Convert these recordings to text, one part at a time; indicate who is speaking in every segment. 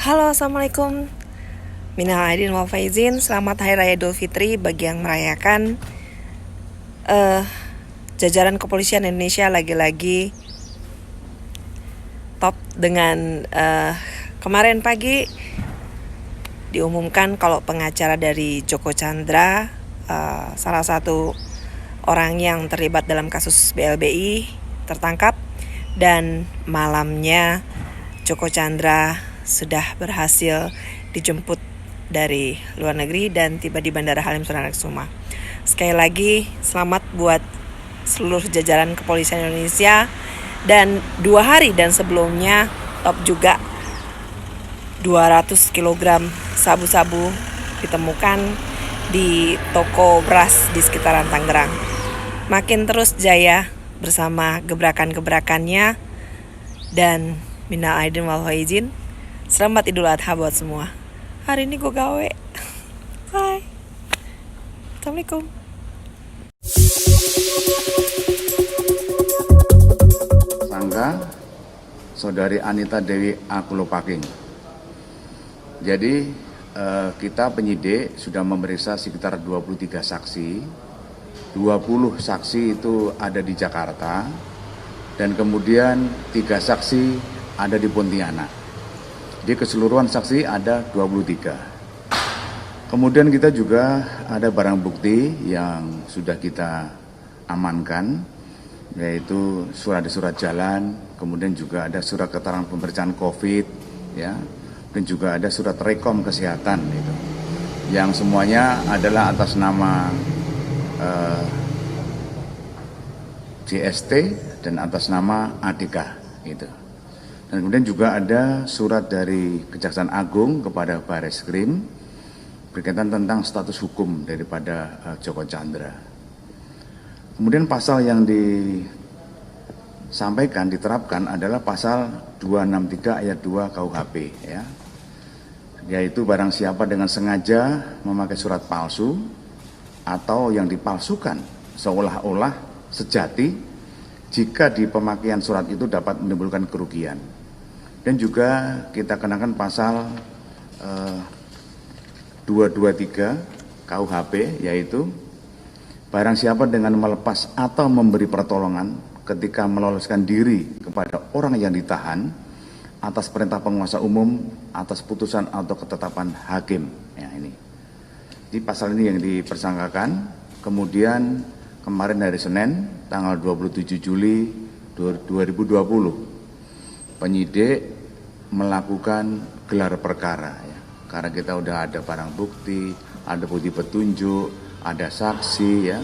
Speaker 1: Halo, Assalamualaikum. Minal aidin wal faizin. Selamat Hari Raya Idul Fitri bagi yang merayakan. Jajaran Kepolisian Indonesia lagi-lagi top dengan kemarin pagi diumumkan kalau pengacara dari Joko Chandra, salah satu orang yang terlibat dalam kasus BLBI, tertangkap, dan malamnya Joko Chandra sudah berhasil dijemput dari luar negeri dan tiba di Bandara Halim Perdana Sekali lagi selamat buat seluruh jajaran Kepolisian Indonesia. Dan 2 hari dan sebelumnya top juga 200 kg sabu-sabu ditemukan di toko beras di sekitaran Tangerang. Makin terus jaya bersama gebrakan-gebrakannya, dan minal aidin wal faizin. Selamat Idul Adha buat semua. Hari ini gue gawe. Bye. Assalamualaikum.
Speaker 2: Tersangka Saudari Anita Dewi Akulopaking. Jadi kita penyidik sudah memeriksa sekitar 23 saksi. 20 saksi itu ada di Jakarta dan kemudian 3 saksi ada di Pontianak. Di keseluruhan saksi ada 23. Kemudian kita juga ada barang bukti yang sudah kita amankan, yaitu surat jalan, kemudian juga ada surat keterangan pemeriksaan COVID, ya, dan juga ada surat rekom kesehatan, itu, yang semuanya adalah atas nama JST dan atas nama ADK, itu. Dan kemudian juga ada surat dari Kejaksaan Agung kepada Barreskrim berkaitan tentang status hukum daripada Joko Chandra. Kemudian pasal yang disampaikan, diterapkan adalah pasal 263 ayat 2 KUHP, ya, yaitu barang siapa dengan sengaja memakai surat palsu atau yang dipalsukan seolah-olah sejati jika di pemakaian surat itu dapat menimbulkan kerugian. Dan juga kita kenakan pasal 223 KUHP, yaitu barang siapa dengan melepas atau memberi pertolongan ketika meloloskan diri kepada orang yang ditahan atas perintah penguasa umum, atas putusan atau ketetapan hakim. Ya, ini. Di pasal ini yang dipersangkakan. Kemudian kemarin hari Senin tanggal 27 Juli 2020 penyidik melakukan gelar perkara, ya. Karena kita udah ada barang bukti, ada bukti petunjuk, ada saksi, ya.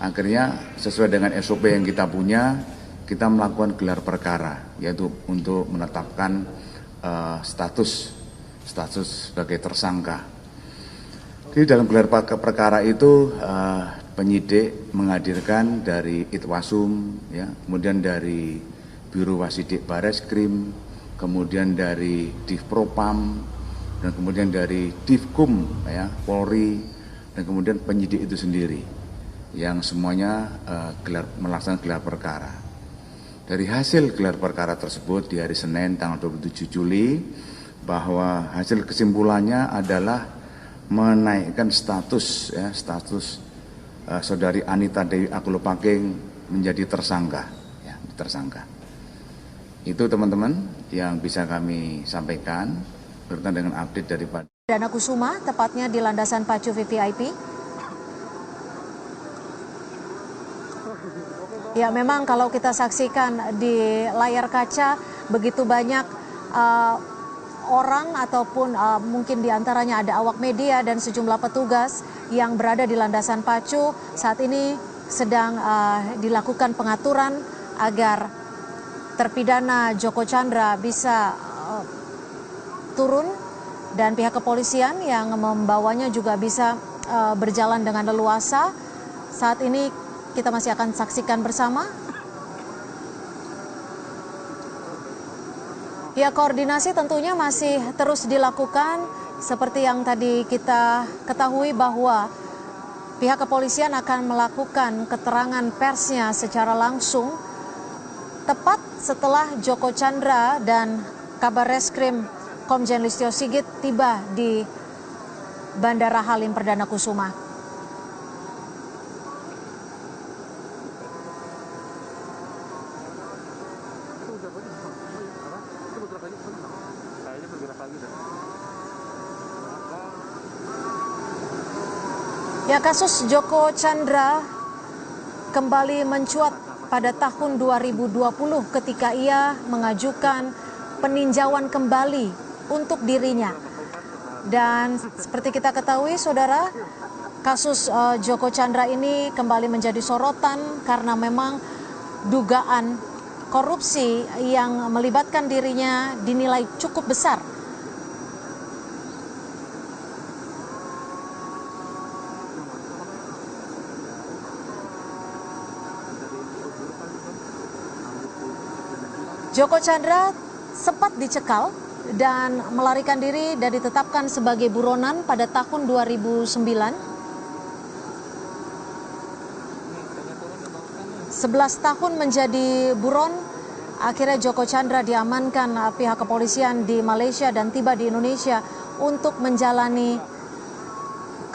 Speaker 2: Akhirnya sesuai dengan SOP yang kita punya, kita melakukan gelar perkara, yaitu untuk menetapkan status sebagai tersangka. Di dalam gelar perkara itu penyidik menghadirkan dari Itwasum, ya, kemudian dari Biro Wasidik Barreskrim, kemudian dari Divpropam, dan kemudian dari Divkum, ya, Polri, dan kemudian penyidik itu sendiri, yang semuanya melaksanakan gelar perkara. Dari hasil gelar perkara tersebut di hari Senin tanggal 27 Juli, bahwa hasil kesimpulannya adalah menaikkan status, ya, status Saudari Anita Dewi Akulopaking menjadi tersangka, ya, tersangka. Itu teman-teman yang bisa kami sampaikan berkaitan dengan update daripada
Speaker 3: Perdana Kusuma, tepatnya di landasan pacu VVIP. Ya, memang kalau kita saksikan di layar kaca begitu banyak orang ataupun mungkin diantaranya ada awak media dan sejumlah petugas yang berada di landasan pacu. Saat ini sedang dilakukan pengaturan agar terpidana Joko Chandra bisa turun dan pihak kepolisian yang membawanya juga bisa berjalan dengan leluasa. Saat ini kita masih akan saksikan bersama. Ya, koordinasi tentunya masih terus dilakukan seperti yang tadi kita ketahui bahwa pihak kepolisian akan melakukan keterangan persnya secara langsung tepat setelah Joko Chandra dan Kabar Reskrim Komjen Listio Sigit tiba di Bandara Halim Perdana Kusuma. Ya, kasus Joko Chandra kembali mencuat pada tahun 2020 ketika ia mengajukan peninjauan kembali untuk dirinya. Dan seperti kita ketahui, saudara, kasus Joko Chandra ini kembali menjadi sorotan karena memang dugaan korupsi yang melibatkan dirinya dinilai cukup besar. Joko Chandra sempat dicekal dan melarikan diri dan ditetapkan sebagai buronan pada tahun 2009. 11 tahun menjadi buron, akhirnya Joko Chandra diamankan pihak kepolisian di Malaysia dan tiba di Indonesia untuk menjalani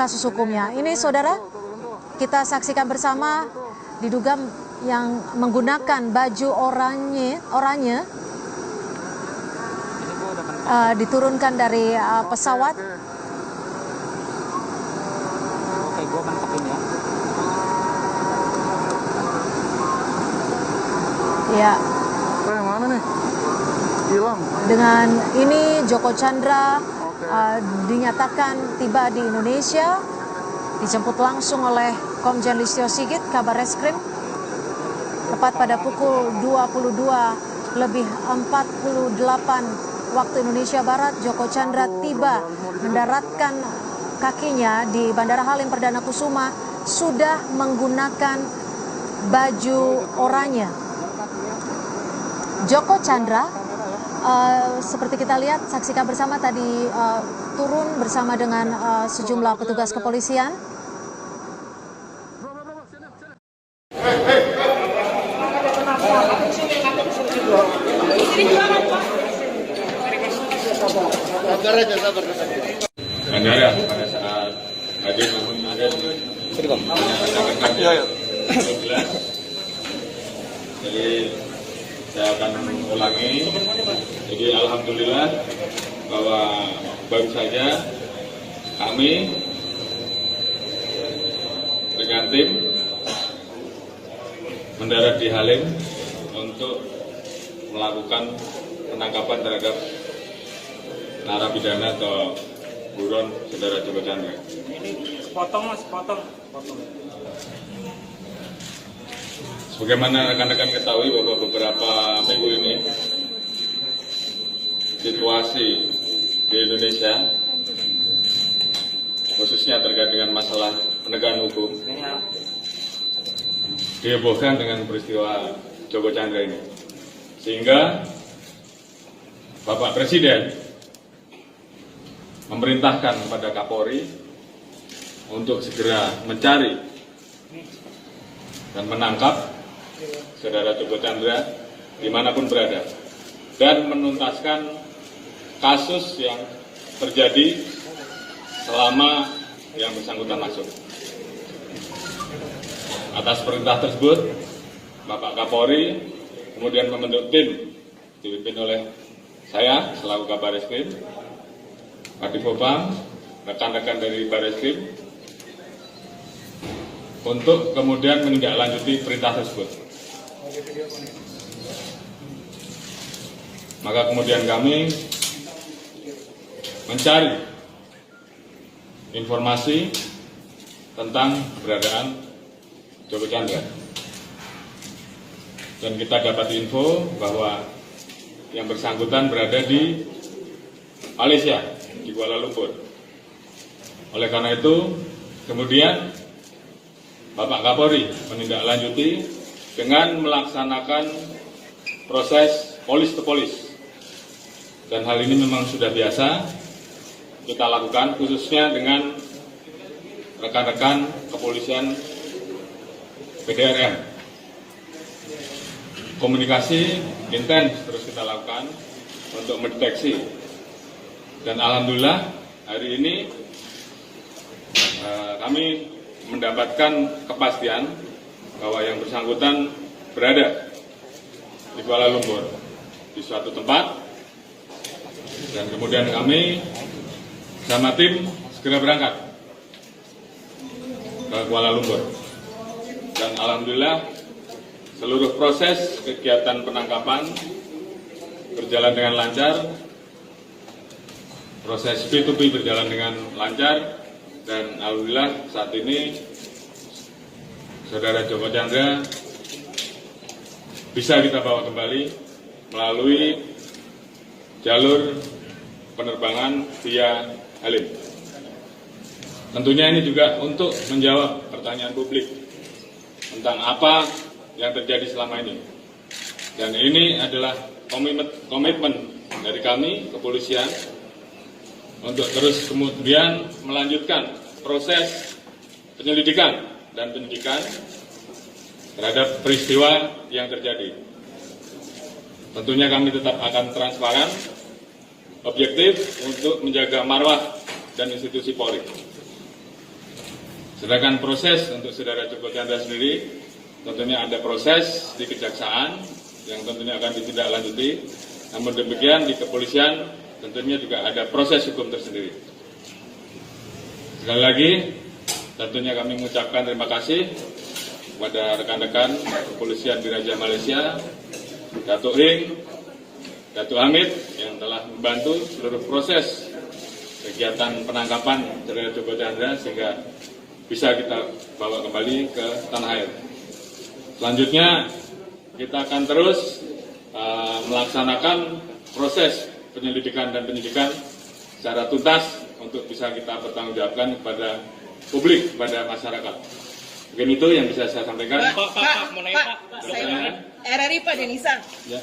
Speaker 3: kasus hukumnya. Ini saudara, kita saksikan bersama, diduga yang menggunakan baju oranye diturunkan dari pesawat.
Speaker 4: Oke, gue mantapin ya.
Speaker 3: Ya.
Speaker 4: Yang mana nih? Hilang.
Speaker 3: Dengan ini Joko Chandra dinyatakan tiba di Indonesia, dijemput langsung oleh Komjen Listio Sigit, Kabar Reskrim. Tepat pada pukul 22:48 waktu Indonesia Barat, Joko Chandra tiba mendaratkan kakinya di Bandara Halim Perdana Kusuma sudah menggunakan baju oranye. Joko Chandra seperti kita lihat, saksikan bersama tadi turun bersama dengan sejumlah petugas kepolisian.
Speaker 5: Bandara pada saat hadir namun kemudian menyatakan jadi saya akan ulangi. Jadi alhamdulillah bahwa baru saja kami dengan tim mendarat di Halim untuk melakukan penangkapan terhadap narapidana atau buron saudara Joko Chandra.
Speaker 4: Ini sepotong mas, sepotong.
Speaker 5: Sebagaimana rekan-rekan ketahui bahwa beberapa minggu ini situasi di Indonesia khususnya terkait dengan masalah penegakan hukum dihebohkan dengan peristiwa Joko Chandra ini, sehingga Bapak Presiden memerintahkan kepada Kapolri untuk segera mencari dan menangkap saudara Joko Chandra dimanapun berada dan menuntaskan kasus yang terjadi selama yang bersangkutan masuk. Atas perintah tersebut, Bapak Kapolri kemudian membentuk tim dipimpin oleh saya selaku Kabar Reskrim, Kadifopam, rekan-rekan dari Barreskrim untuk kemudian menindaklanjuti perintah tersebut. Maka kemudian kami mencari informasi tentang keberadaan Joko Chandra. Dan kita dapat info bahwa yang bersangkutan berada di Malaysia, di Kuala Lumpur. Oleh karena itu, kemudian Bapak Kapolri menindaklanjuti dengan melaksanakan proses polis to polis. Dan hal ini memang sudah biasa kita lakukan, khususnya dengan rekan-rekan kepolisian PDRM. Komunikasi intens terus kita lakukan untuk mendeteksi Dan alhamdulillah hari ini kami mendapatkan kepastian bahwa yang bersangkutan berada di Kuala Lumpur di suatu tempat, dan kemudian kami sama tim segera berangkat ke Kuala Lumpur. Dan alhamdulillah seluruh proses kegiatan penangkapan berjalan dengan lancar, proses P2P berjalan dengan lancar, dan alhamdulillah saat ini Saudara Joko Chandra bisa kita bawa kembali melalui jalur penerbangan via Halim. Tentunya ini juga untuk menjawab pertanyaan publik tentang apa yang terjadi selama ini. Dan ini adalah komitmen dari kami, kepolisian, untuk terus kemudian melanjutkan proses penyelidikan dan penyidikan terhadap peristiwa yang terjadi. Tentunya kami tetap akan transparan, objektif untuk menjaga marwah dan institusi Polri. Sedangkan proses untuk Saudara Joko Chandra sendiri, tentunya ada proses di kejaksaan yang tentunya akan ditindaklanjuti. Namun demikian di kepolisian tentunya juga ada proses hukum tersendiri. Sekali lagi, tentunya kami mengucapkan terima kasih kepada rekan-rekan kepolisian di Raja Malaysia, Datuk Hing, Datuk Hamid yang telah membantu seluruh proses kegiatan penangkapan Saudara Joko Chandra sehingga bisa kita bawa kembali ke tanah air. Selanjutnya kita akan terus melaksanakan proses penyelidikan dan penyidikan secara tuntas untuk bisa kita pertanggungjawabkan kepada publik, kepada masyarakat. Mungkin itu yang bisa saya sampaikan.
Speaker 6: Pak, saya RRI Pak Denisa.
Speaker 5: Ya.